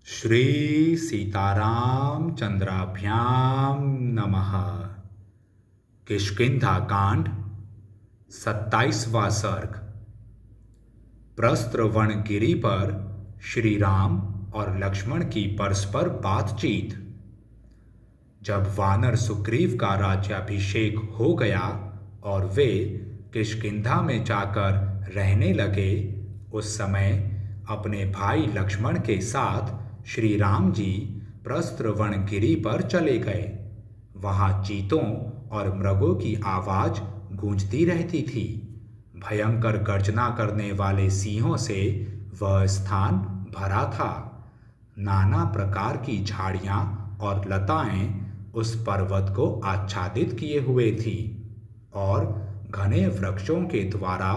श्री सीताराम चंद्राभ्याम नमः। किष्किंधा कांड 27वां सर्ग। प्रस्त्रवण गिरी पर श्री राम और लक्ष्मण की परस्पर बातचीत। जब वानर सुग्रीव का राज्याभिषेक हो गया और वे किष्किंधा में जाकर रहने लगे, उस समय अपने भाई लक्ष्मण के साथ श्री राम जी प्रस्त्रवण गिरी पर चले गए। वहां चीतों और मृगों की आवाज गूंजती रहती थी। भयंकर गर्जना करने वाले सिंहों से वह स्थान भरा था। नाना प्रकार की झाड़ियां और लताएं उस पर्वत को आच्छादित किए हुए थी और घने वृक्षों के द्वारा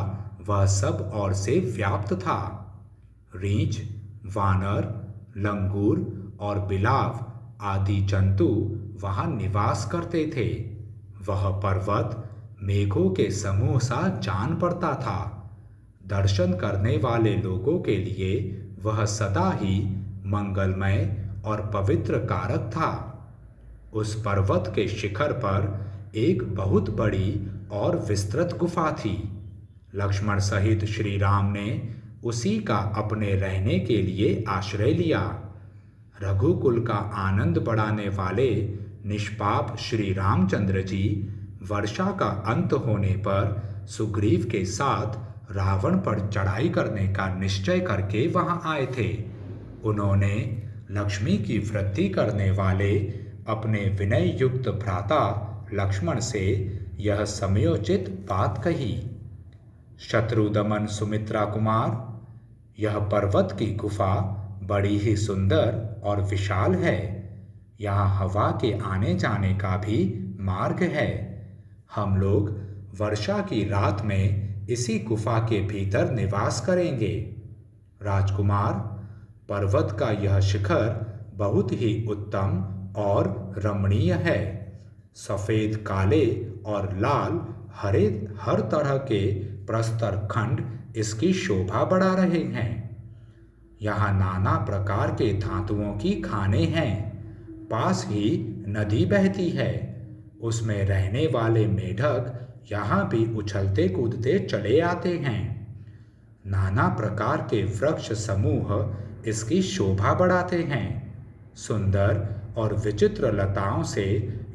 वह सब ओर से व्याप्त था। रीछ, वानर, लंगूर और बिलाव आदि जंतु वहां निवास करते थे। वह पर्वत मेघों के समूह सा जान पड़ता था। दर्शन करने वाले लोगों के लिए वह सदा ही मंगलमय और पवित्र कारक था। उस पर्वत के शिखर पर एक बहुत बड़ी और विस्तृत गुफा थी। लक्ष्मण सहित श्री राम ने उसी का अपने रहने के लिए आश्रय लिया। रघुकुल का आनंद बढ़ाने वाले निष्पाप श्री रामचंद्र जी वर्षा का अंत होने पर सुग्रीव के साथ रावण पर चढ़ाई करने का निश्चय करके वहां आए थे। उन्होंने लक्ष्मी की वृद्धि करने वाले अपने विनय युक्त भ्राता लक्ष्मण से यह समयोचित बात कही। शत्रुदमन सुमित्रा कुमार, यह पर्वत की गुफा बड़ी ही सुंदर और विशाल है। यहाँ हवा के आने जाने का भी मार्ग है। हम लोग वर्षा की रात में इसी गुफा के भीतर निवास करेंगे। राजकुमार, पर्वत का यह शिखर बहुत ही उत्तम और रमणीय है। सफेद, काले और लाल हरे हर तरह के प्रस्तर खंड इसकी शोभा बढ़ा रहे हैं। यहाँ नाना प्रकार के धातुओं की खानें हैं। पास ही नदी बहती है। उसमें रहने वाले मेढक यहाँ भी उछलते कूदते चले आते हैं। नाना प्रकार के वृक्ष समूह इसकी शोभा बढ़ाते हैं। सुंदर और विचित्र लताओं से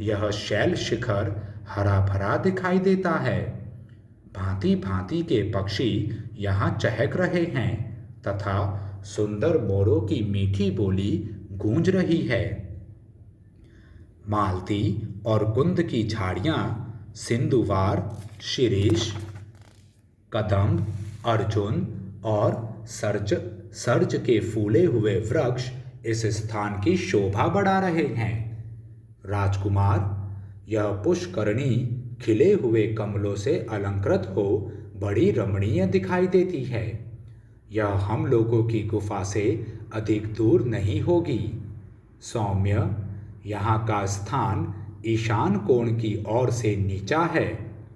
यह शैल शिखर हरा भरा दिखाई देता है। भांति भांति के पक्षी यहाँ चहक रहे हैं तथा सुंदर मोरों की मीठी बोली गूंज रही है। मालती और कुंद की झाड़ियाँ, सिंधुवार, शिरीष, कदम्ब, अर्जुन और सर्ज के फूले हुए वृक्ष इस स्थान की शोभा बढ़ा रहे हैं। राजकुमार, यह पुष्करणी खिले हुए कमलों से अलंकृत हो बड़ी रमणीय दिखाई देती है। यह हम लोगों की गुफा से अधिक दूर नहीं होगी। सौम्य, यहाँ का स्थान ईशान कोण की ओर से नीचा है,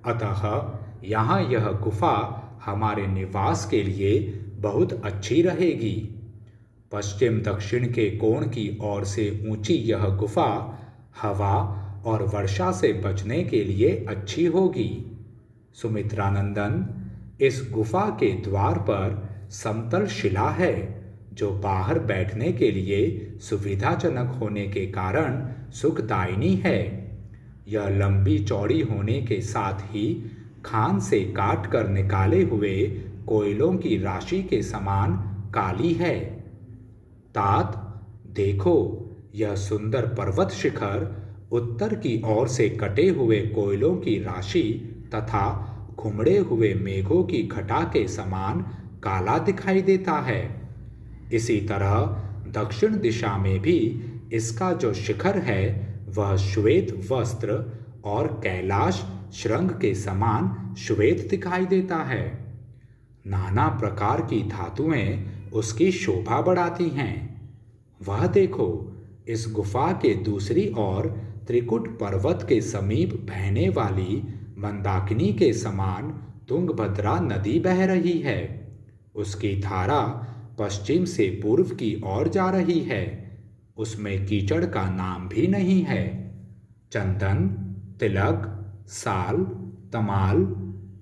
अतः यहाँ यह गुफा हमारे निवास के लिए बहुत अच्छी रहेगी। पश्चिम दक्षिण के कोण की ओर से ऊंची यह गुफा हवा और वर्षा से बचने के लिए अच्छी होगी। सुमित्रानंदन, इस गुफा के द्वार पर समतल शिला है, जो बाहर बैठने के लिए सुविधाजनक होने के कारण सुखदायिनी है। यह लंबी चौड़ी होने के साथ ही खान से काट कर निकाले हुए कोयलों की राशि के समान काली है। तात, देखो, यह सुंदर पर्वत शिखर उत्तर की ओर से कटे हुए कोयलों की राशि तथा घुमड़े हुए मेघों की घटा के समान काला दिखाई देता है। इसी तरह दक्षिण दिशा में भी इसका जो शिखर है वह श्वेत वस्त्र और कैलाश श्रृंग के समान श्वेत दिखाई देता है। नाना प्रकार की धातुएं उसकी शोभा बढ़ाती हैं। वह देखो, इस गुफा के दूसरी ओर त्रिकुट पर्वत के समीप बहने वाली मंदाकिनी के समान तुंगभद्रा नदी बह रही है। उसकी धारा पश्चिम से पूर्व की ओर जा रही है। उसमें कीचड़ का नाम भी नहीं है। चंदन, तिलक, साल, तमाल,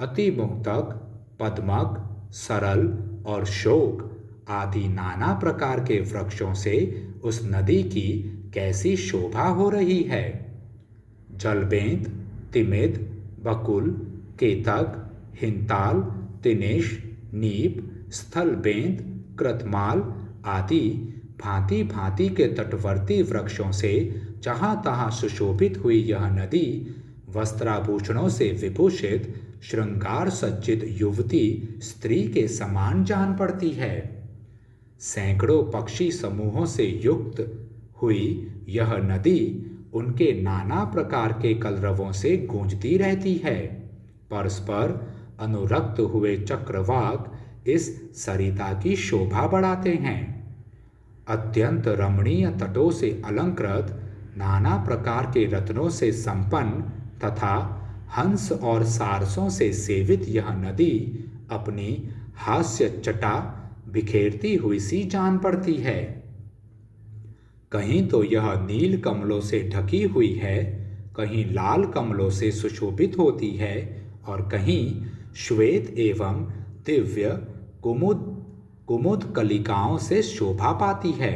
अतिमुक्तक, पद्मक, सरल और शोक आदि नाना प्रकार के वृक्षों से उस नदी की कैसी शोभा हो रही है। जलबेंत, तिमिद, बकुल, केतक, हिंताल, तिनिश, नीप, स्थलबेंत, कृतमाल आदि भांति भांति के तटवर्ती वृक्षों से जहाँ तहाँ सुशोभित हुई यह नदी वस्त्राभूषणों से विभूषित श्रृंगार सज्जित युवती स्त्री के समान जान पड़ती है। सैकड़ों पक्षी समूहों से युक्त हुई यह नदी उनके नाना प्रकार के कलरवों से गूंजती रहती है। परस्पर अनुरक्त हुए चक्रवाक इस सरिता की शोभा बढ़ाते हैं। अत्यंत रमणीय तटों से अलंकृत, नाना प्रकार के रत्नों से संपन्न तथा हंस और सारसों से सेवित यह नदी अपनी हास्य चटा बिखेरती हुई सी जान पड़ती है। कहीं तो यह नील कमलों से ढकी हुई है, कहीं लाल कमलों से सुशोभित होती है और कहीं श्वेत एवं दिव्य कुमुद कुमुद कलिकाओं से शोभा पाती है।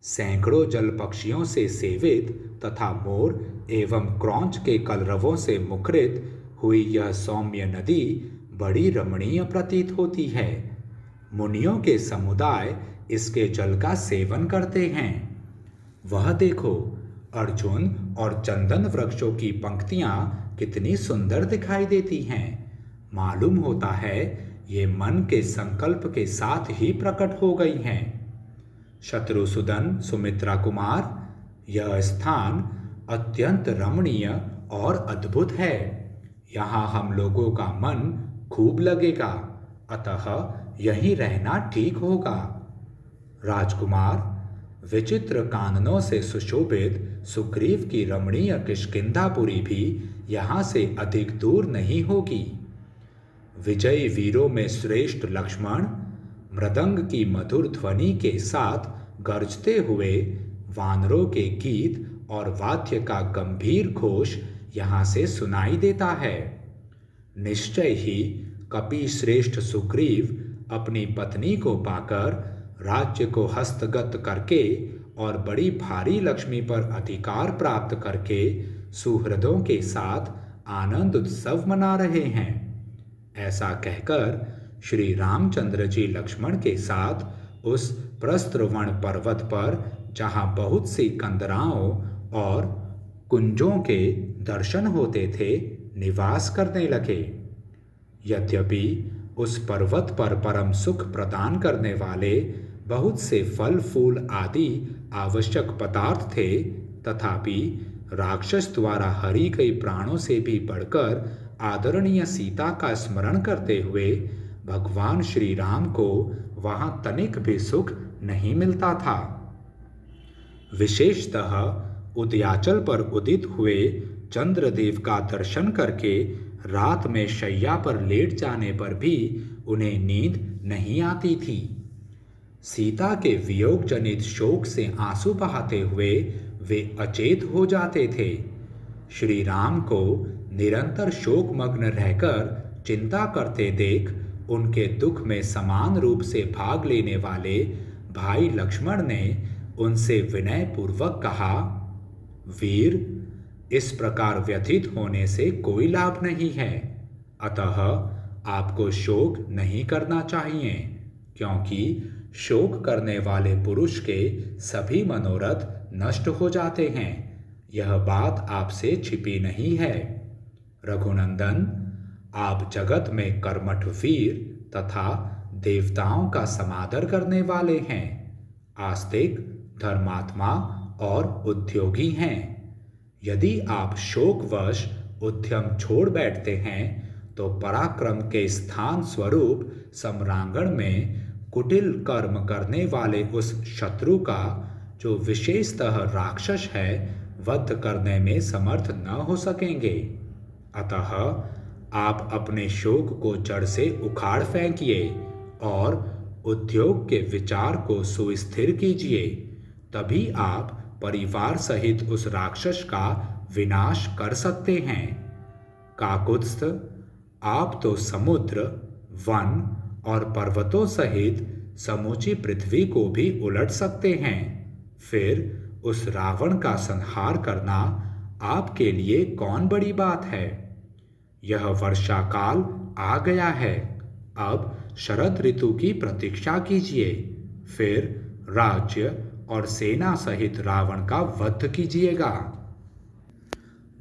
सैकड़ों जल पक्षियों से सेवित तथा मोर एवं क्रौंच के कलरवों से मुखरित हुई यह सौम्य नदी बड़ी रमणीय प्रतीत होती है। मुनियों के समुदाय इसके जल का सेवन करते हैं। वह देखो, अर्जुन और चंदन वृक्षों की पंक्तियां कितनी सुंदर दिखाई देती हैं। मालूम होता है ये मन के संकल्प के साथ ही प्रकट हो गई हैं। शत्रुसूदन, सुमित्रा कुमार, यह स्थान अत्यंत रमणीय और अद्भुत है। यहाँ हम लोगों का मन खूब लगेगा, अतः यहीं रहना ठीक होगा। राजकुमार, विचित्र काननों से सुशोभित सुग्रीव की रमणीय किष्किंधापुरी भी यहाँ से अधिक दूर नहीं होगी। विजयी वीरों में श्रेष्ठ लक्ष्मण मृदंग की मधुर ध्वनि के साथ गरजते हुए वानरों के गीत और वाद्य का गंभीर घोष यहाँ से सुनाई देता है। निश्चय ही कपि श्रेष्ठ सुग्रीव अपनी पत्नी को पाकर राज्य को हस्तगत करके और बड़ी भारी लक्ष्मी पर अधिकार प्राप्त करके सुहृदों के साथ आनंद उत्सव मना रहे हैं। ऐसा कहकर श्री रामचंद्र जी लक्ष्मण के साथ उस प्रस्त्रवण पर्वत पर, जहाँ बहुत सी कंदराओं और कुंजों के दर्शन होते थे, निवास करने लगे। यद्यपि उस पर्वत पर परम सुख प्रदान करने वाले बहुत से फल फूल आदि आवश्यक पदार्थ थे, तथापि राक्षस द्वारा हरी गई प्राणों से भी बढ़कर आदरणीय सीता का स्मरण करते हुए भगवान श्री राम को वहां तनिक भी सुख नहीं मिलता था। विशेषतः उदयाचल पर उदित हुए चंद्रदेव का दर्शन करके रात में शैया पर लेट जाने पर भी उन्हें नींद नहीं आती थी। सीता के वियोग जनित शोक से आंसू बहाते हुए वे अचेत हो जाते थे। श्री राम को निरंतर शोकमग्न रहकर चिंता करते देख उनके दुख में समान रूप से भाग लेने वाले भाई लक्ष्मण ने उनसे विनय पूर्वक कहा, वीर, इस प्रकार व्यथित होने से कोई लाभ नहीं है, अतः आपको शोक नहीं करना चाहिए, क्योंकि शोक करने वाले पुरुष के सभी मनोरथ नष्ट हो जाते हैं। यह बात आपसे छिपी नहीं है। रघुनंदन, आप जगत में कर्मठ वीर तथा देवताओं का समादर करने वाले हैं, आस्तिक, धर्मात्मा और उद्योगी हैं। यदि आप शोकवश उद्यम छोड़ बैठते हैं तो पराक्रम के स्थान स्वरूप सम्रांगण में कुटिल कर्म करने वाले उस शत्रु का, जो विशेषतः राक्षस है, वध करने में समर्थ न हो सकेंगे। अतः आप अपने शोक को जड़ से उखाड़ फेंकिए और उद्योग के विचार को सुस्थिर कीजिए, तभी आप परिवार सहित उस राक्षस का विनाश कर सकते हैं। काकुत्स्थ, आप तो समुद्र, वन और पर्वतों सहित समूची पृथ्वी को भी उलट सकते हैं। फिर उस रावण का संहार करना आपके लिए कौन बड़ी बात है। यह वर्षा काल आ गया है, अब शरद ऋतु की प्रतीक्षा कीजिए, फिर राज्य और सेना सहित रावण का वध कीजिएगा।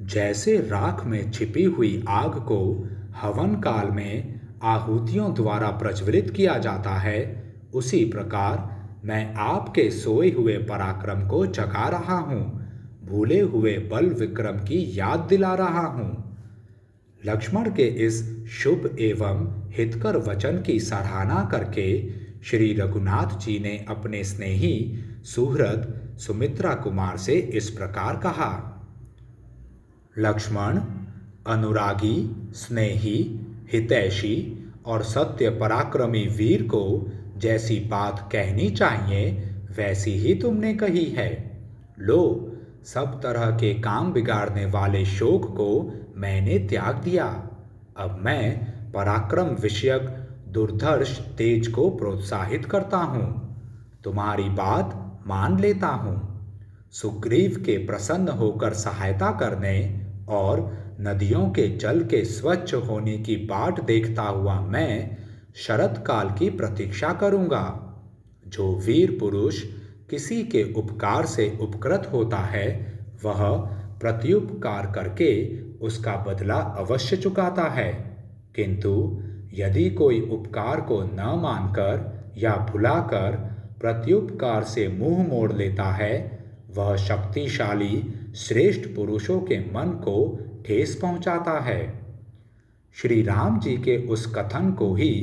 जैसे राख में छिपी हुई आग को हवन काल में आहुतियों द्वारा प्रज्वलित किया जाता है, उसी प्रकार मैं आपके सोए हुए पराक्रम को जगा रहा हूँ, भूले हुए बल विक्रम की याद दिला रहा हूँ। लक्ष्मण के इस शुभ एवं हितकर वचन की सराहना करके श्री रघुनाथ जी ने अपने स्नेही सुहृद सुमित्रा कुमार से इस प्रकार कहा। लक्ष्मण, अनुरागी, स्नेही, हितैषी और सत्य पराक्रमी वीर को जैसी बात कहनी चाहिए वैसी ही तुमने कही है। लो, सब तरह के काम बिगाड़ने वाले शोक को मैंने त्याग दिया। अब मैं पराक्रम विषयक दुर्धर्ष तेज को प्रोत्साहित करता हूँ, तुम्हारी बात मान लेता हूँ। सुग्रीव के प्रसन्न होकर सहायता करने और नदियों के जल के स्वच्छ होने की बाट देखता हुआ मैं शरत काल की प्रतीक्षा करूँगा। जो वीर पुरुष किसी के उपकार से उपकृत होता है, वह प्रत्युपकार करके उसका बदला अवश्य चुकाता है, किंतु यदि कोई उपकार को न मानकर या भुलाकर प्रत्युपकार से मुंह मोड़ लेता है, वह शक्तिशाली श्रेष्ठ पुरुषों के मन को ठेस पहुंचाता है। श्री राम जी के उस कथन को ही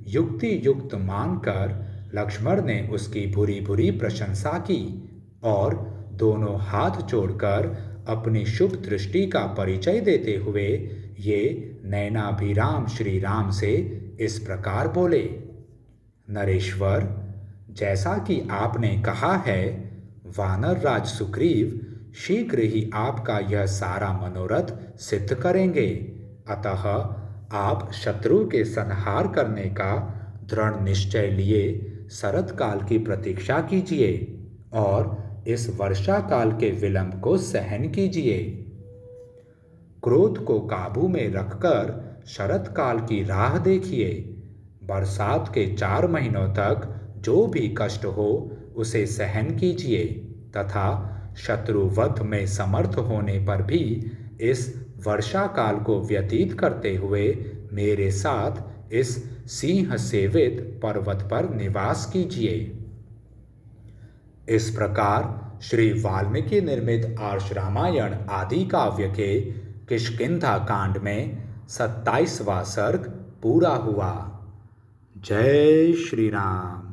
युक्ति युक्त मानकर लक्ष्मण ने उसकी भूरी भूरी प्रशंसा की और दोनों हाथ जोड़कर अपनी शुभ दृष्टि का परिचय देते हुए ये नैनाभिराम श्री राम से इस प्रकार बोले। नरेश्वर, जैसा कि आपने कहा है, वानर राज सुग्रीव शीघ्र ही आपका यह सारा मनोरथ सिद्ध करेंगे। अतः आप शत्रु के संहार करने का दृढ़ निश्चय लिए शरद काल की प्रतीक्षा कीजिए और इस वर्षा काल के विलंब को सहन कीजिए। क्रोध को काबू में रखकर शरद काल की राह देखिए। बरसात के 4 महीनों तक जो भी कष्ट हो उसे सहन कीजिए तथा शत्रुवध में समर्थ होने पर भी इस वर्षा काल को व्यतीत करते हुए मेरे साथ इस सिंह सेवित पर्वत पर निवास कीजिए। इस प्रकार श्री वाल्मीकि निर्मित आर्ष रामायण आदि काव्य के किष्किंधा कांड में 27वां सर्ग पूरा हुआ। जय श्री राम।